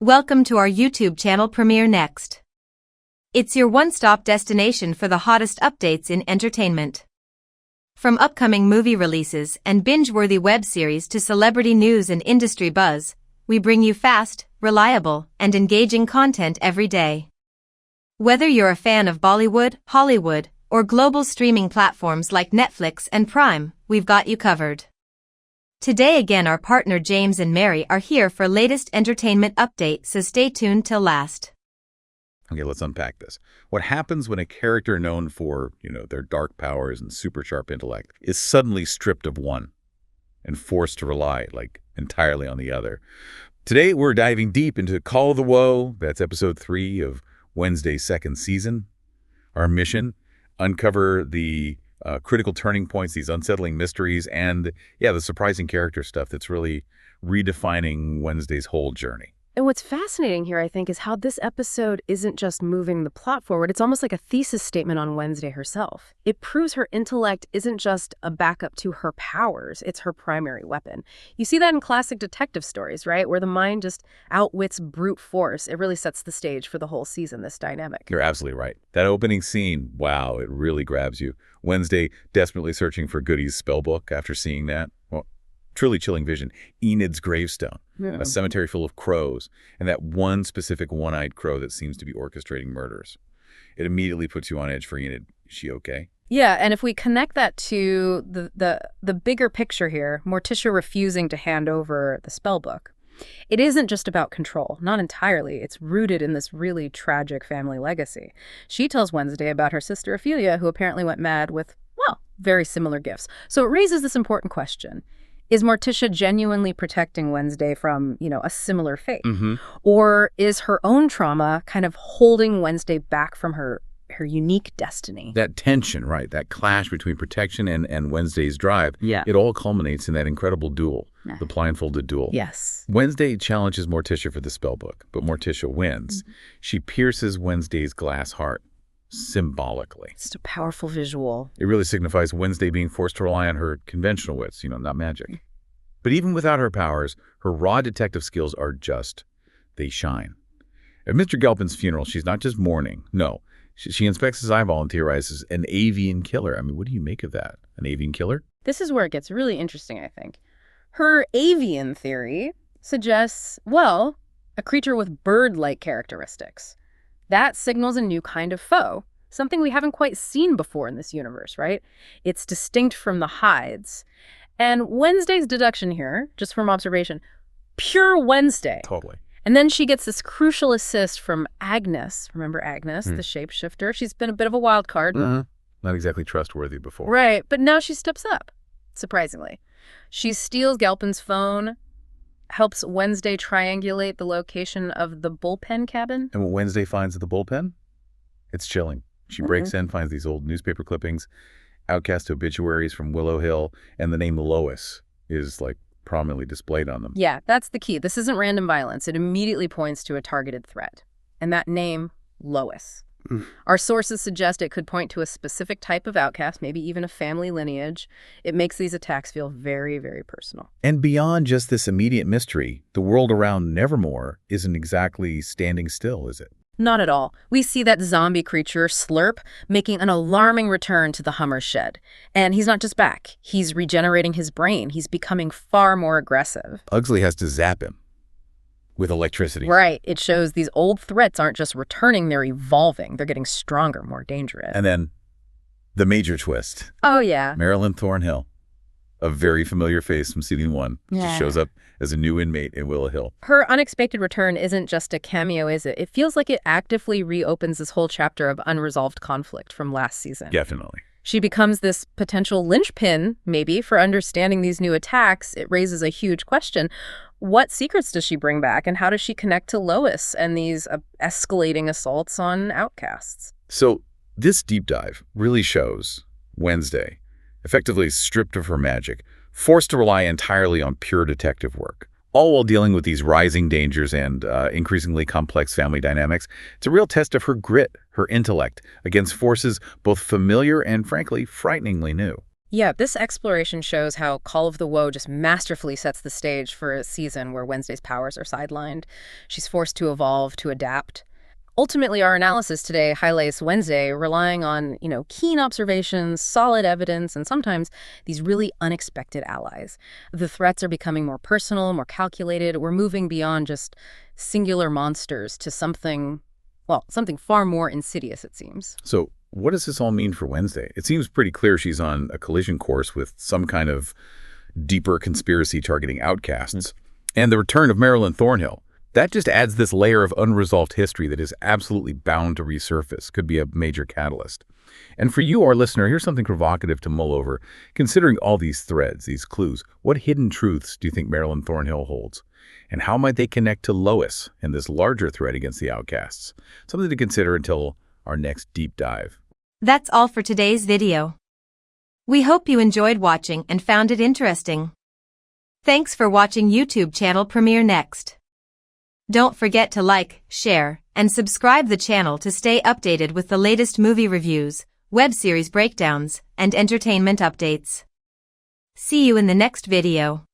Welcome to our YouTube channel Premiere Next. It's your one-stop destination for the hottest updates in entertainment. From upcoming movie releases and binge-worthy web series to celebrity news and industry buzz, we bring you fast, reliable, and engaging content every day. Whether you're a fan of Bollywood, Hollywood, or global streaming platforms like Netflix and Prime, we've got you covered. Today again our partner James and Mary are here for latest entertainment update, so stay tuned till last. Okay, let's unpack this. What happens when a character known for, their dark powers and super sharp intellect is suddenly stripped of one and forced to rely, entirely on the other? Today we're diving deep into Call of the Woe. That's episode 3 of Wednesday's second season. Our mission, uncover the critical turning points, these unsettling mysteries, and the surprising character stuff that's really redefining Wednesday's whole journey. And what's fascinating here, I think, is how this episode isn't just moving the plot forward. It's almost like a thesis statement on Wednesday herself. It proves her intellect isn't just a backup to her powers. It's her primary weapon. You see that in classic detective stories, right? Where the mind just outwits brute force. It really sets the stage for the whole season, this dynamic. You're absolutely right. That opening scene, wow, it really grabs you. Wednesday desperately searching for Goody's spellbook after seeing that. Well, truly chilling vision. Enid's gravestone, a cemetery full of crows, and that one specific one-eyed crow that seems to be orchestrating murders. It immediately puts you on edge for Enid. Is she okay? Yeah, and if we connect that to the bigger picture here, Morticia refusing to hand over the spellbook, it isn't just about control, not entirely. It's rooted in this really tragic family legacy. She tells Wednesday about her sister Ophelia, who apparently went mad with, very similar gifts. So it raises this important question. Is Morticia genuinely protecting Wednesday from, a similar fate? Or is her own trauma kind of holding Wednesday back from her unique destiny? That tension, right, that clash between protection and Wednesday's drive, Yeah. It all culminates in that incredible duel, the blindfolded duel. Yes. Wednesday challenges Morticia for the spellbook, but Morticia wins. She pierces Wednesday's glass heart, symbolically. It's a powerful visual. It really signifies Wednesday being forced to rely on her conventional wits, not magic. But even without her powers, her raw detective skills they shine. At Mr. Galpin's funeral, she's not just mourning. No, she inspects his eyeball and theorizes an avian killer. I mean, what do you make of that? An avian killer? This is where it gets really interesting, I think. Her avian theory suggests, a creature with bird-like characteristics. That signals a new kind of foe, something we haven't quite seen before in this universe, right? It's distinct from the hides. And Wednesday's deduction here, just from observation, pure Wednesday. Totally. And then she gets this crucial assist from Agnes. Remember Agnes, the shapeshifter? She's been a bit of a wild card. Not exactly trustworthy before. Right, but now she steps up, surprisingly. She steals Galpin's phone, helps Wednesday triangulate the location of the bullpen cabin. And what Wednesday finds at the bullpen? It's chilling. She breaks in, finds these old newspaper clippings, outcast obituaries from Willow Hill, and the name Lois is prominently displayed on them. Yeah, that's the key. This isn't random violence. It immediately points to a targeted threat. And that name, Lois. Our sources suggest it could point to a specific type of outcast, maybe even a family lineage. It makes these attacks feel very, very personal. And beyond just this immediate mystery, the world around Nevermore isn't exactly standing still, is it? Not at all. We see that zombie creature, Slurp, making an alarming return to the Hummer's shed. And he's not just back. He's regenerating his brain. He's becoming far more aggressive. Ugsley has to zap him with electricity. Right. It shows these old threats aren't just returning, they're evolving. They're getting stronger, more dangerous. And then the major twist. Oh, yeah. Marilyn Thornhill, a very familiar face from season 1, just shows up as a new inmate in Willow Hill. Her unexpected return isn't just a cameo, is it? It feels like it actively reopens this whole chapter of unresolved conflict from last season. Definitely. She becomes this potential linchpin, maybe, for understanding these new attacks. It raises a huge question. What secrets does she bring back, and how does she connect to Lois and these escalating assaults on outcasts? So this deep dive really shows Wednesday, effectively stripped of her magic, forced to rely entirely on pure detective work, all while dealing with these rising dangers and increasingly complex family dynamics. It's a real test of her grit, her intellect, against forces both familiar and, frankly, frighteningly new. Yeah, this exploration shows how Call of the Woe just masterfully sets the stage for a season where Wednesday's powers are sidelined. She's forced to evolve, to adapt. Ultimately, our analysis today highlights Wednesday relying on, keen observations, solid evidence, and sometimes these really unexpected allies. The threats are becoming more personal, more calculated. We're moving beyond just singular monsters to something far more insidious, it seems. So what does this all mean for Wednesday? It seems pretty clear she's on a collision course with some kind of deeper conspiracy targeting outcasts. And the return of Marilyn Thornhill. That just adds this layer of unresolved history that is absolutely bound to resurface, could be a major catalyst. And for you, our listener, here's something provocative to mull over. Considering all these threads, these clues, what hidden truths do you think Marilyn Thornhill holds? And how might they connect to Lois and this larger threat against the outcasts? Something to consider until our next deep dive. That's all for today's video. We hope you enjoyed watching and found it interesting. Thanks for watching YouTube channel Premiere Next. Don't forget to like, share, and subscribe the channel to stay updated with the latest movie reviews, web series breakdowns, and entertainment updates. See you in the next video.